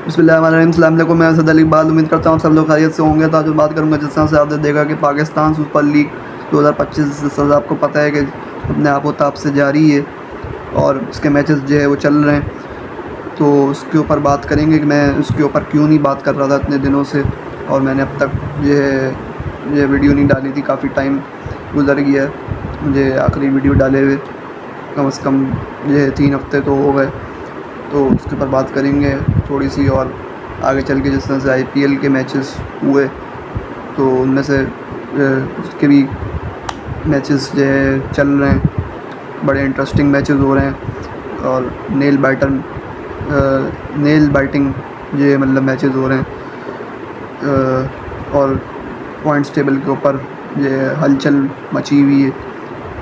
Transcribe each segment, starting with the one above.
बिस्मिल्लाहिर्रहमानिर्रहीम। अस्सलाम वालेकुम। मैं असद अली इकबाल। उम्मीद करता हूँ सब लोग खैरियत से होंगे। तो आज बात करूँगा जिस तरह से आपने देखा कि पाकिस्तान सुपर लीग 2025 जिस आपको पता है कि अपने आप ताप से जारी है और उसके मैचेस जो है वो चल रहे हैं। तो उसके ऊपर बात करेंगे कि मैं उसके ऊपर क्यों नहीं बात कर रहा था इतने दिनों से, और मैंने अब तक ये वीडियो नहीं डाली थी। काफ़ी टाइम गुजर गया है मुझे आखिरी वीडियो डाले हुए, कम से कम ये 3 हफ्ते तो हो गए। तो उसके ऊपर बात करेंगे थोड़ी सी, और आगे चल के जिस तरह से आईपीएल के मैचेस हुए तो उनमें से उसके भी मैचेस जो है चल रहे हैं, बड़े इंटरेस्टिंग मैचेस हो रहे हैं और नेल बाइटिंग ये मतलब मैचेस हो रहे हैं। और पॉइंट्स टेबल के ऊपर ये हलचल मची हुई है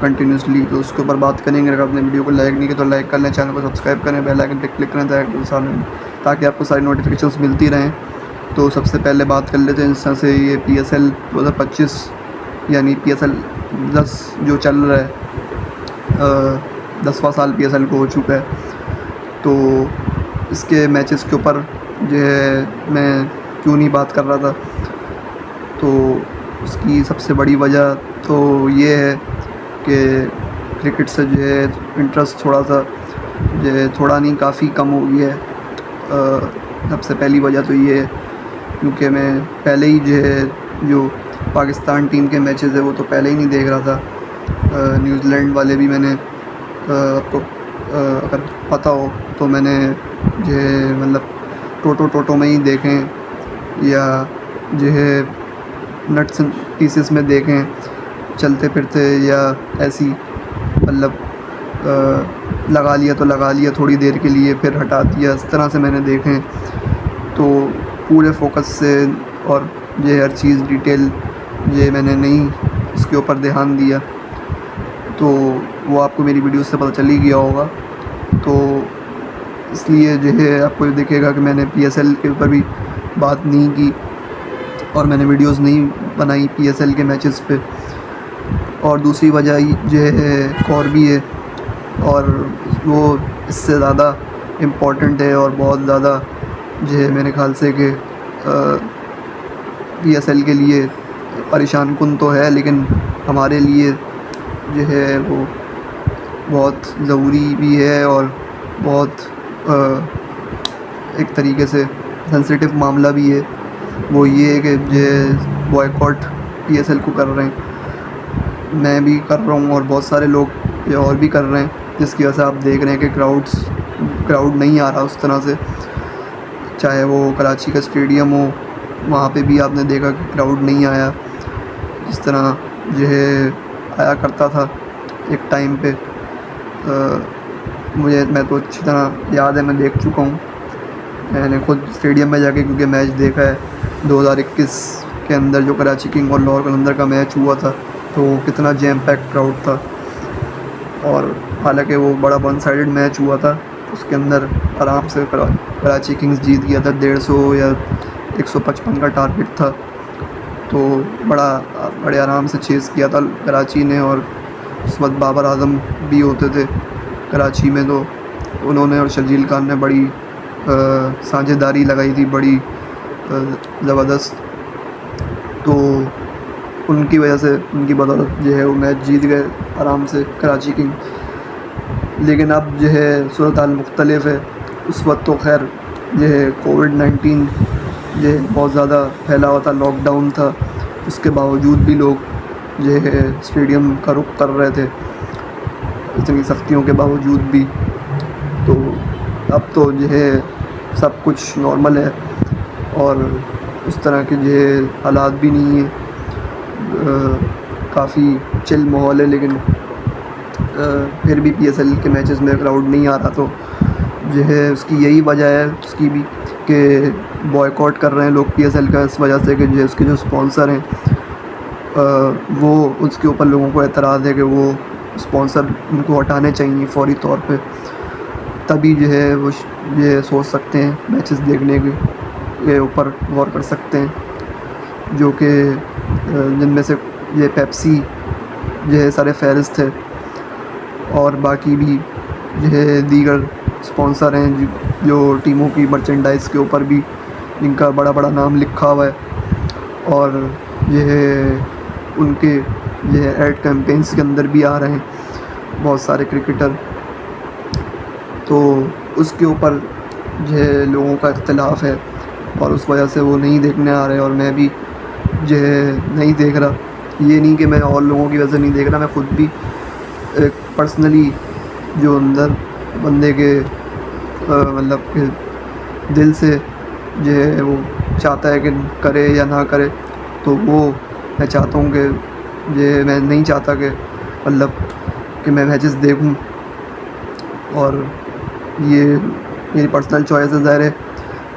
कंटिन्यूसली। तो उसके ऊपर बात करेंगे। अगर आपने वीडियो को लाइक नहीं किया तो लाइक कर लें, चैनल को सब्सक्राइब करें, बेल आइकन पर क्लिक करें ताकि आपको सारी नोटिफिकेशंस मिलती रहें। तो सबसे पहले बात कर लेते हैं जिस तरह से ये PSL 2025 यानी PSL 10 जो चल रहा है, 10वां साल PSL को हो चुका है। तो इसके मैचेस के ऊपर जो है मैं क्यों नहीं बात कर रहा था, तो उसकी सबसे बड़ी वजह तो ये है कि क्रिकेट से जो है इंटरेस्ट थोड़ा सा जो है थोड़ा नहीं काफ़ी कम हो गया है। सबसे पहली वजह तो ये है क्योंकि मैं पहले ही जो है जो पाकिस्तान टीम के मैचेस है वो तो पहले ही नहीं देख रहा था। न्यूजीलैंड वाले भी मैंने आपको अगर पता हो तो मैंने जो है मतलब टोटो में ही देखें या जो है नट्स एंड पीसेस में देखें, चलते फिरते या ऐसी मतलब लगा लिया तो लगा लिया थोड़ी देर के लिए फिर हटा दिया, इस तरह से मैंने देखें। तो पूरे फोकस से और ये हर चीज़ डिटेल ये मैंने नहीं इसके ऊपर ध्यान दिया, तो वो आपको मेरी वीडियो से पता चल ही गया होगा। तो इसलिए जो है आपको दिखेगा कि मैंने PSL के ऊपर भी बात नहीं की और मैंने वीडियोस नहीं बनाई PSL के मैचेस पे। और दूसरी वजह जो है एक और भी है, और वो इससे ज़्यादा इम्पोर्टेंट है और बहुत ज़्यादा जो है मेरे ख़्याल से कि PSL के लिए परेशान कुन तो है, लेकिन हमारे लिए जो है वो बहुत ज़रूरी भी है और बहुत एक तरीके से सेंसिटिव मामला भी है। वो ये है कि जो बॉयकॉट PSL को कर रहे हैं, मैं भी कर रहा हूँ और बहुत सारे लोग ये और भी कर रहे हैं, जिसकी वजह से आप देख रहे हैं कि क्राउड नहीं आ रहा उस तरह से। चाहे वो कराची का स्टेडियम हो, वहाँ पे भी आपने देखा कि क्राउड नहीं आया जिस तरह जो है आया करता था एक टाइम पे। मैं तो अच्छी तरह याद है, मैं देख चुका हूँ, मैंने खुद स्टेडियम में जाके क्योंकि मैच देखा है 2021 के अंदर जो कराची किंग और लाहौर कलंदर का मैच हुआ था, तो कितना जैम पैक क्राउड था। और हालांकि वो बड़ा वन साइडेड मैच हुआ था, उसके अंदर आराम से कराची किंग्स जीत गया था। 150 या 155 का टारगेट था, तो बड़े आराम से चेज़ किया था कराची ने। और उस वक्त बाबर आजम भी होते थे कराची में, तो उन्होंने और शर्जील खान ने बड़ी साझेदारी लगाई थी, बड़ी ज़बरदस्त। तो उनकी वजह से, उनकी बदौलत जो है वो मैच जीत गए आराम से कराची किंग। लेकिन अब जो है सूरत हाल मुख्तलिफ है। उस वक्त तो खैर जो है कोविड-19 जो है बहुत ज़्यादा फैला हुआ था, लॉकडाउन था, उसके बावजूद भी लोग जो है स्टेडियम का रुख कर रहे थे इतनी सख्तियों के बावजूद भी। तो अब तो जो है सब कुछ नॉर्मल है और उस तरह के जो है हालात भी नहीं है, काफ़ी चिल माहौल है। लेकिन फिर भी PSL के मैचेस में क्राउड नहीं आ रहा, तो जो है उसकी यही वजह है उसकी भी कि बॉयकॉट कर रहे हैं लोग PSL का, इस वजह से कि जो उसके जो स्पॉन्सर हैं वो उसके ऊपर लोगों को एतराज़ है कि वो स्पॉन्सर उनको हटाने चाहिए फ़ौरी तौर पे, तभी जो है वो ये सोच सकते हैं मैचेस देखने के ऊपर गौर कर सकते हैं। जो कि जिनमें से ये पेप्सी जो है सर फहरिस्त है, और बाकी भी जो है दीगर स्पॉन्सर हैं जो टीमों की मर्चेंडाइज़ के ऊपर भी इनका बड़ा बड़ा नाम लिखा हुआ है, और यह उनके यह एड कैंपेन्स के अंदर भी आ रहे हैं बहुत सारे क्रिकेटर। तो उसके ऊपर जो लोगों का इख्तिलाफ़ है और उस वजह से वो नहीं देखने आ रहे, और मैं भी जो है नहीं देख रहा। ये नहीं कि मैं और लोगों की वजह से नहीं देख रहा, मैं ख़ुद भी एक पर्सनली जो अंदर बंदे के मतलब कि दिल से जो है वो चाहता है कि करे या ना करे, तो वो मैं चाहता हूँ कि ये मैं नहीं चाहता कि मतलब कि मैं मैचेस देखूँ, और ये मेरी पर्सनल चॉइस है, ज़ाहिर है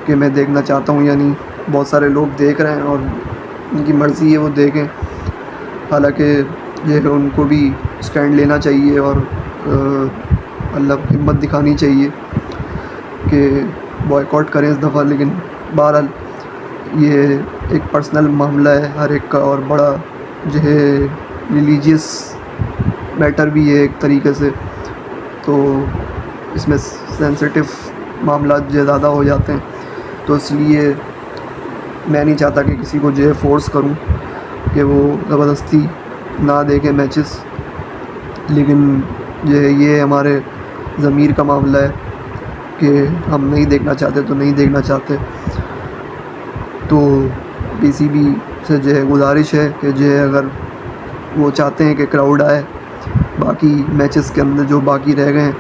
कि मैं देखना चाहता हूँ या नहीं। बहुत सारे लोग देख रहे हैं और उनकी मर्ज़ी है वो देखें, हालांकि ये उनको भी स्टैंड लेना चाहिए और मतलब हिम्मत दिखानी चाहिए कि बॉयकॉट करें इस दफ़ा। लेकिन बहरहाल ये एक पर्सनल मामला है हर एक का, और बड़ा जो है रिलीजियस मैटर भी है एक तरीके से, तो इसमें सेंसिटिव मामला जो ज़्यादा हो जाते हैं, तो इसलिए मैं नहीं चाहता कि किसी को जो है फ़ोर्स करूं कि वो ज़बरदस्ती ना देखे मैचेस। लेकिन ये हमारे ज़मीर का मामला है कि हम नहीं देखना चाहते तो नहीं देखना चाहते। तो पीसीबी से जो है गुजारिश है कि जो है अगर वो चाहते हैं कि क्राउड आए बाकी मैचेस के अंदर जो बाकी रह गए हैं,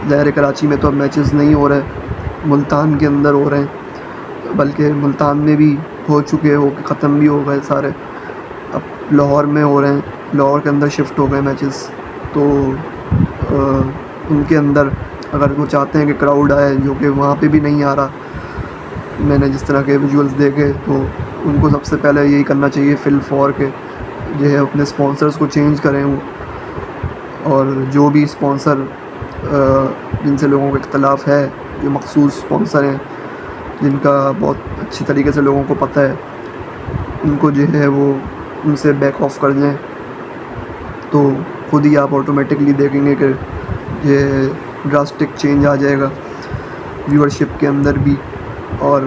ज़ाहिर कराची में तो अब मैचेस नहीं हो रहे, मुल्तान के अंदर हो रहे हैं, बल्कि मुल्तान में भी हो चुके हो ख़त्म भी हो गए सारे, अब लाहौर में हो रहे हैं, लाहौर के अंदर शिफ्ट हो गए मैचेस। तो उनके अंदर अगर वो चाहते हैं कि क्राउड आए, जो कि वहाँ पे भी नहीं आ रहा, मैंने जिस तरह के विजुअल्स देखे, तो उनको सबसे पहले यही करना चाहिए फिल फॉर के जो है अपने स्पॉन्सर्स को चेंज करें वो, और जो भी स्पॉन्सर जिनसे लोगों को इख्तलाफ है, जो मखसूस स्पॉन्सर हैं जिनका बहुत अच्छी तरीके से लोगों को पता है, उनको जो है वो उनसे बैक ऑफ कर दें, तो खुद ही आप ऑटोमेटिकली देखेंगे कि ये ड्रास्टिक चेंज आ जाएगा व्यूअरशिप के अंदर भी और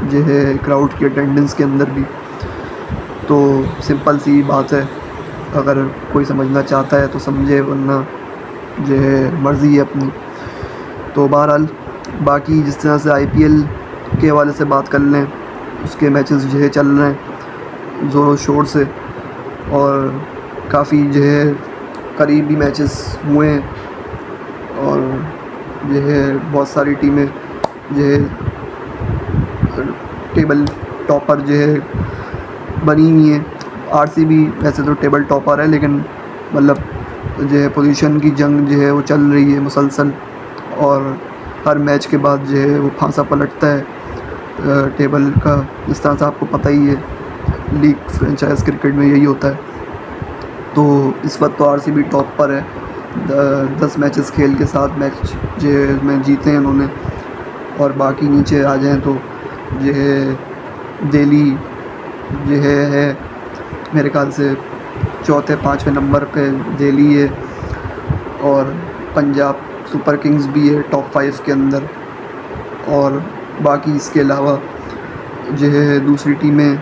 जो है क्राउड की अटेंडेंस के अंदर भी। तो सिंपल सी बात है, अगर कोई समझना चाहता है तो समझे, वरना जो है मर्ज़ी है अपनी। तो बहरहाल बाकी जिस तरह से आईपीएल के हवाले से बात कर लें, उसके मैचेस जो है चल रहे हैं ज़ोरों शोर से, और काफ़ी जो है करीबी मैचेस हुए हैं, और जो है बहुत सारी टीमें जो है टेबल टॉपर जो है बनी हुई हैं। आरसीबी वैसे तो टेबल टॉपर है, लेकिन मतलब जो है पोजीशन की जंग जो है वो चल रही है मुसलसल, और हर मैच के बाद जो है वो फांसा पलटता है टेबल का, जिस तरह से आपको पता ही है लीग फ्रेंचाइज क्रिकेट में यही होता है। तो इस वक्त तो आरसीबी टॉप पर है, 10 मैचेस खेल के 7 मैच जो में जीते हैं उन्होंने, और बाकी नीचे आ जाएँ तो जो है दिल्ली जो है मेरे ख्याल से चौथे 5वें नंबर पे दिल्ली है, और पंजाब सुपर किंग्स भी है टॉप 5 के अंदर, और बाकी इसके अलावा जो है दूसरी टीमें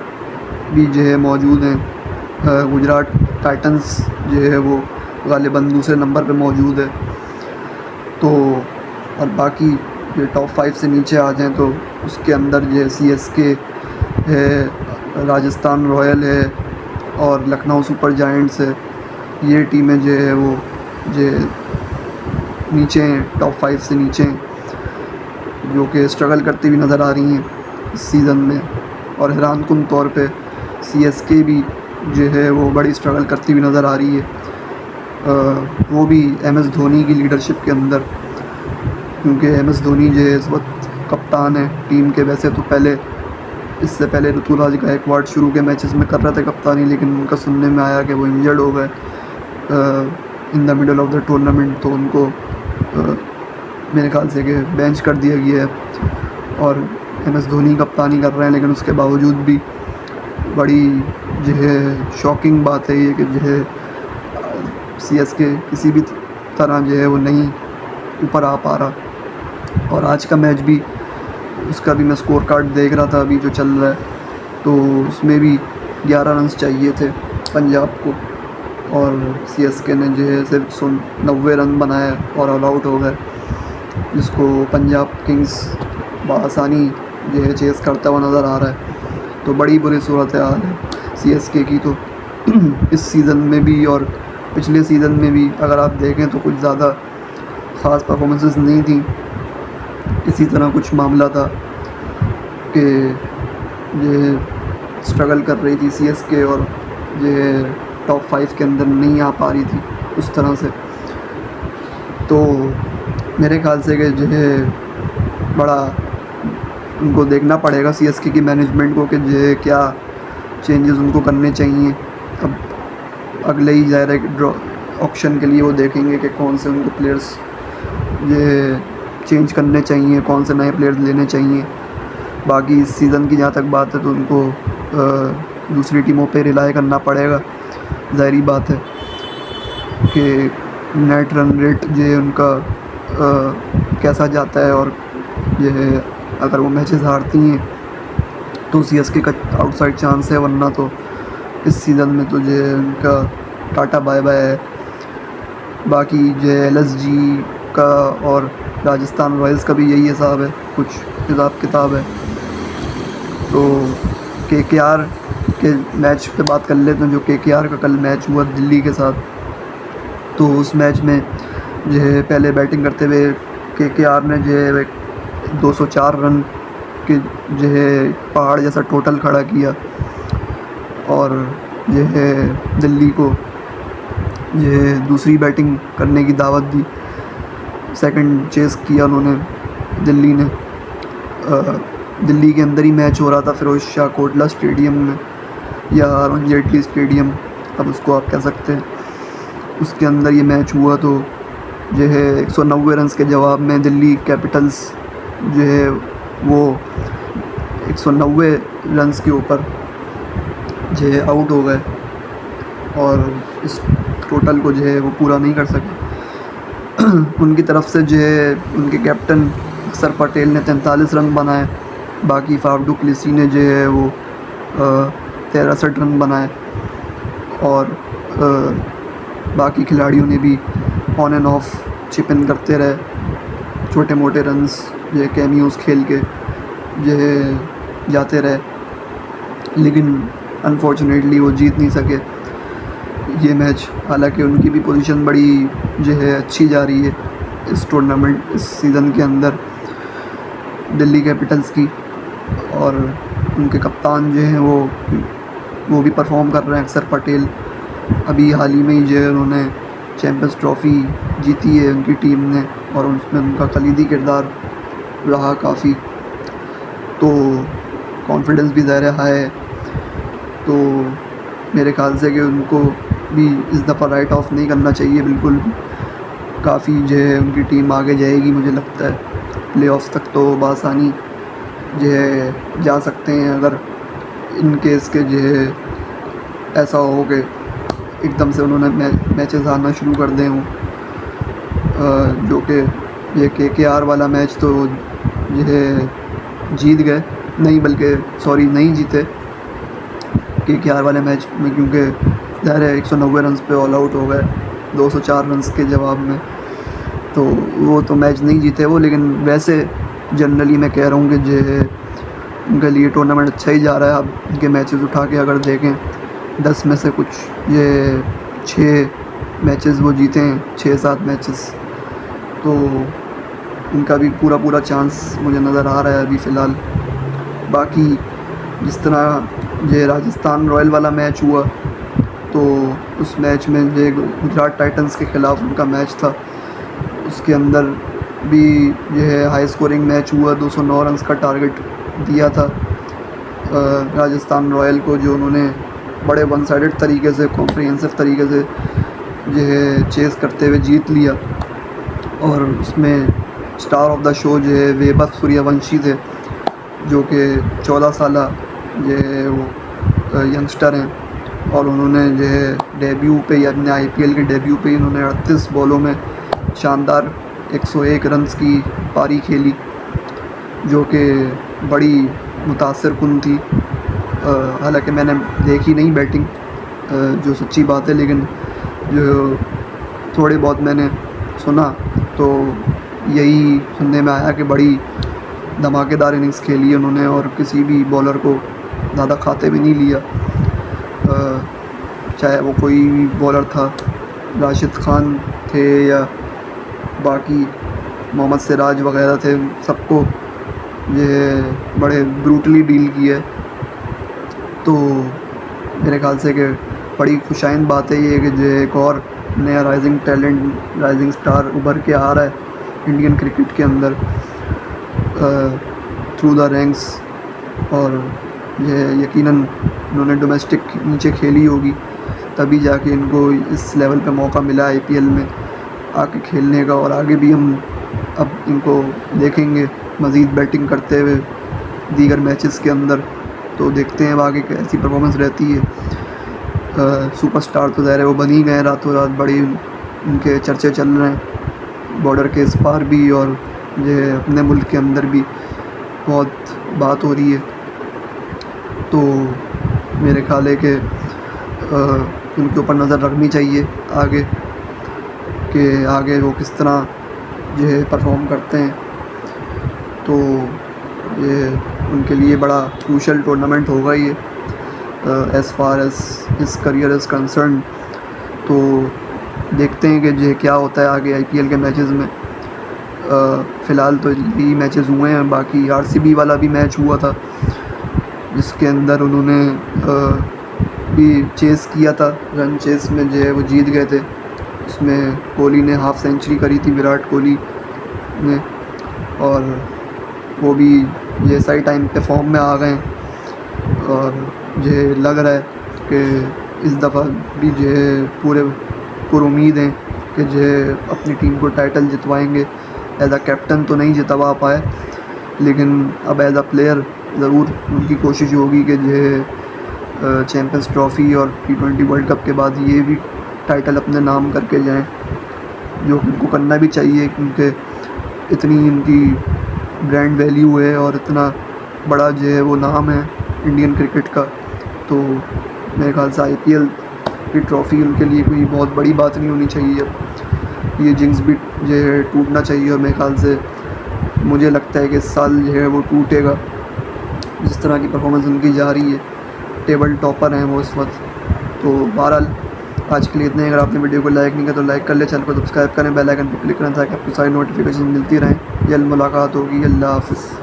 भी जो है मौजूद हैं। गुजरात टाइटंस जो है वो गालिबन दूसरे नंबर पे मौजूद है। तो और बाकी ये टॉप 5 से नीचे आ जाएँ तो उसके अंदर जो है सीएसके है, राजस्थान रॉयल है, और लखनऊ सुपर जायंट्स है। ये टीमें जो है वो जो नीचे हैं, टॉप 5 से नीचे हैं, जो कि स्ट्रगल करती हुई नज़र आ रही हैं इस सीज़न में। और हैरानकुन तौर पे सीएसके भी जो है वो बड़ी स्ट्रगल करती हुई नज़र आ रही है, वो भी एमएस धोनी की लीडरशिप के अंदर, क्योंकि एमएस धोनी जो है इस वक्त कप्तान है टीम के। वैसे तो इससे पहले ऋतुराज गायकवाड़ शुरू के मैचेस में कर रहे थे कप्तानी, लेकिन उनका सुनने में आया कि वो इंजर्ड हो गए in the middle of the tournament, तो उनको मेरे ख्याल से कि बेंच कर दिया गया है, और एमएस धोनी कप्तानी कर रहे हैं। लेकिन उसके बावजूद भी बड़ी जो है शॉकिंग बात है ये कि जो है सीएसके किसी भी तरह जो है वो नहीं ऊपर आ पा रहा। और आज का मैच भी, उसका भी मैं स्कोर कार्ड देख रहा था अभी जो चल रहा है, तो उसमें भी 11 रन चाहिए थे पंजाब को, और सीएसके ने जो है सिर्फ 190 रन बनाए और ऑल आउट हो गए, जिसको पंजाब किंग्स बआसानी जो है चेस करता हुआ नज़र आ रहा है। तो बड़ी बुरी सूरत हाल है सीएसके की तो इस सीज़न में भी और पिछले सीज़न में भी अगर आप देखें तो कुछ ज़्यादा ख़ास परफॉर्मेंसेस नहीं थी। इसी तरह कुछ मामला था कि ये स्ट्रगल कर रही थी सीएसके और ये टॉप 5 के अंदर नहीं आ पा रही थी उस तरह से। तो मेरे ख्याल से कि जो है बड़ा उनको देखना पड़ेगा सीएसके की मैनेजमेंट को कि जो है क्या चेंजेस उनको करने चाहिए। अब अगले ही डायरेक्ट ड्रॉ ऑक्शन के लिए वो देखेंगे कि कौन से उनको प्लेयर्स ये चेंज करने चाहिए, कौन से नए प्लेयर्स लेने चाहिए। बाकी इस सीज़न की जहाँ तक बात है तो उनको दूसरी टीमों पे रिलाई करना पड़ेगा। ज़ाहिरी बात है कि नेट रन रेट जो है उनका कैसा जाता है, और जो है अगर वो मैचेस हारती हैं तो सीएसके का आउटसाइड चांस है, वरना तो इस सीज़न में तो जो है उनका टाटा बाय बाय है। बाकी जो है एलएसजी का और राजस्थान रॉयल्स का भी यही हिसाब है, कुछ हिसाब किताब है। तो केकेआर के मैच पे बात कर लेते हैं। जो केकेआर का कल मैच हुआ दिल्ली के साथ, तो उस मैच में जो है पहले बैटिंग करते हुए केकेआर ने जो है 204 रन के जो है पहाड़ जैसा टोटल खड़ा किया, और जो है दिल्ली को जो है दूसरी बैटिंग करने की दावत दी। सेकंड चेस किया उन्होंने दिल्ली ने। दिल्ली के अंदर ही मैच हो रहा था, फिरोज शाह कोटला स्टेडियम में या अरुण जेटली स्टेडियम, अब उसको आप कह सकते हैं, उसके अंदर ये मैच हुआ। तो जो है 190 रन के जवाब में दिल्ली कैपिटल्स जो है वो 190 रन के ऊपर जो है आउट हो गए, और इस टोटल को जो है वो पूरा नहीं कर सके। उनकी तरफ से जो है उनके कैप्टन अक्षर पटेल ने 43 रन बनाए, बाकी फाफ डू प्लेसी ने जो है वो 63 रन बनाए, और बाकी खिलाड़ियों ने भी ऑन एंड ऑफ चिप इन करते रहे, छोटे मोटे रन्स जो है कैमियोस खेल के जो है जाते रहे, लेकिन अनफॉर्चुनेटली वो जीत नहीं सके ये मैच। हालांकि उनकी भी पोजीशन बड़ी जो है अच्छी जा रही है इस टूर्नामेंट, इस सीज़न के अंदर दिल्ली कैपिटल्स की, और उनके कप्तान जो हैं वो भी परफॉर्म कर रहे हैं। अक्षर पटेल अभी हाल ही में ही जो है उन्होंने चैम्पियंस ट्रॉफ़ी जीती है उनकी टीम ने, और उसमें उनका कलीदी किरदार रहा काफ़ी, तो कॉन्फिडेंस भी ज़्यादा हाई है। तो मेरे ख्याल से कि उनको भी इस दफ़ा राइट ऑफ नहीं करना चाहिए बिल्कुल भी। काफ़ी जो है उनकी टीम आगे जाएगी, मुझे लगता है प्लेऑफ्स तक तो बआसानी जो है जा सकते हैं, अगर इन केस के जो है ऐसा हो कि एकदम से उन्होंने मैचेस हारना शुरू कर दें हों। जो कि ये केकेआर वाला मैच तो जो है जीत गए, नहीं बल्कि सॉरी नहीं जीते केकेआर वाले मैच में, क्योंकि ज़ाहिर है 190 रन पे ऑल आउट हो गए 204 रन के जवाब में, तो वो तो मैच नहीं जीते वो। लेकिन वैसे जनरली मैं कह रहा हूँ कि जो है उनके लिए टूर्नामेंट अच्छा ही जा रहा है। अब इनके मैचेस उठा के अगर देखें 10 में से कुछ ये 6 मैचेस वो जीते हैं, 6-7 मैचेस, तो इनका भी पूरा चांस मुझे नज़र आ रहा है अभी फ़िलहाल। बाकी जिस तरह ये राजस्थान रॉयल वाला मैच हुआ, तो उस मैच में जो गुजरात टाइटंस के ख़िलाफ़ उनका मैच था, उसके अंदर भी जो है हाई स्कोरिंग मैच हुआ। 209 रन का टारगेट दिया था राजस्थान रॉयल को, जो उन्होंने बड़े वन साइडेड तरीके से, कॉम्प्रिहेंसिव तरीके से जो है चेस करते हुए जीत लिया। और उसमें स्टार ऑफ द शो जो है वैभव सूर्यवंशी थे, जो कि 14 साल जो है वो यंगस्टर हैं, और उन्होंने जो है डेब्यू पे या अपने आईपीएल के डेब्यू पे ही उन्होंने 38 बॉलों में शानदार 101 रन्स की पारी खेली, जो कि बड़ी मुतासिरकुन थी। हालांकि मैंने देखी नहीं बैटिंग, जो सच्ची बात है, लेकिन जो थोड़े बहुत मैंने सुना तो यही सुनने में आया कि बड़ी धमाकेदार इनिंग्स खेली उन्होंने और किसी भी बॉलर को ज़्यादा खाते भी नहीं लिया। चाहे वो कोई भी बॉलर था, राशिद खान थे या बाकी मोहम्मद सिराज वगैरह थे, सबको ये बड़े ब्रूटली डील किया है। तो मेरे ख्याल से कि बड़ी खुशाइंद बात है ये कि जो एक और नया राइजिंग टैलेंट, राइजिंग स्टार उभर के आ रहा है इंडियन क्रिकेट के अंदर थ्रू द रैंक्स। और ये यकीनन उन्होंने डोमेस्टिक नीचे खेली होगी, तभी जाके इनको इस लेवल पे मौका मिला आईपीएल में आके खेलने का। और आगे भी हम अब इनको देखेंगे मज़ीद बैटिंग करते हुए दीगर मैचेस के अंदर, तो देखते हैं अब आगे कैसी परफॉर्मेंस रहती है। सुपरस्टार तो ज़ाहिर है वो बन ही गए रातों रात, बड़ी उनके चर्चे चल रहे हैं बॉर्डर के इस पार भी और ये अपने मुल्क के अंदर भी बहुत बात हो रही है। तो मेरे ख्याल है कि उनके ऊपर नज़र रखनी चाहिए आगे, कि आगे वो किस तरह जो है परफॉर्म करते हैं। तो ये उनके लिए बड़ा क्रूशल टूर्नामेंट होगा ये as far as his career is concern. तो देखते हैं कि जो क्या होता है आगे आईपीएल के मैचेस में। फ़िलहाल तो यही मैचेस हुए हैं, बाकी आरसीबी वाला भी मैच हुआ था जिसके अंदर उन्होंने भी चेस किया था, रन चेस में जो है वो जीत गए थे। उसमें कोहली ने हाफ सेंचुरी करी थी, विराट कोहली ने, और वो भी ये सही टाइम पे फॉर्म में आ गए हैं। और मुझे लग रहा है कि इस दफ़ा भी जो है पूरे पुरुम्मीद हैं कि जो है अपनी टीम को टाइटल जितवाएंगे। एज अ कैप्टन तो नहीं जितवा पाए, लेकिन अब एज अ प्लेयर ज़रूर उनकी कोशिश होगी कि जो है चैम्पियंस ट्रॉफ़ी और T20 वर्ल्ड कप के बाद ये भी टाइटल अपने नाम करके जाएं, जो उनको करना भी चाहिए क्योंकि इतनी उनकी ब्रांड वैल्यू है और इतना बड़ा जो है वो नाम है इंडियन क्रिकेट का। तो मेरे ख्याल से आईपीएल की ट्रॉफ़ी उनके लिए कोई बहुत बड़ी बात नहीं होनी चाहिए। अब ये जिंक्स भी जो है टूटना चाहिए और मेरे ख्याल से मुझे लगता है कि इस साल जो है वो टूटेगा, जिस तरह की परफॉर्मेंस उनकी जा रही है। टेबल टॉपर हैं वो इस वक्त। तो बहरहाल आज के लिए इतने। अगर आपने वीडियो को लाइक नहीं किया तो लाइक कर ले, चैनल को सब्सक्राइब करें, बेल आइकन पर क्लिक करें ताकि आपको सारी नोटिफिकेशन मिलती रहें। जल्द मुलाकात होगी। अल्लाह हाफ़िज़।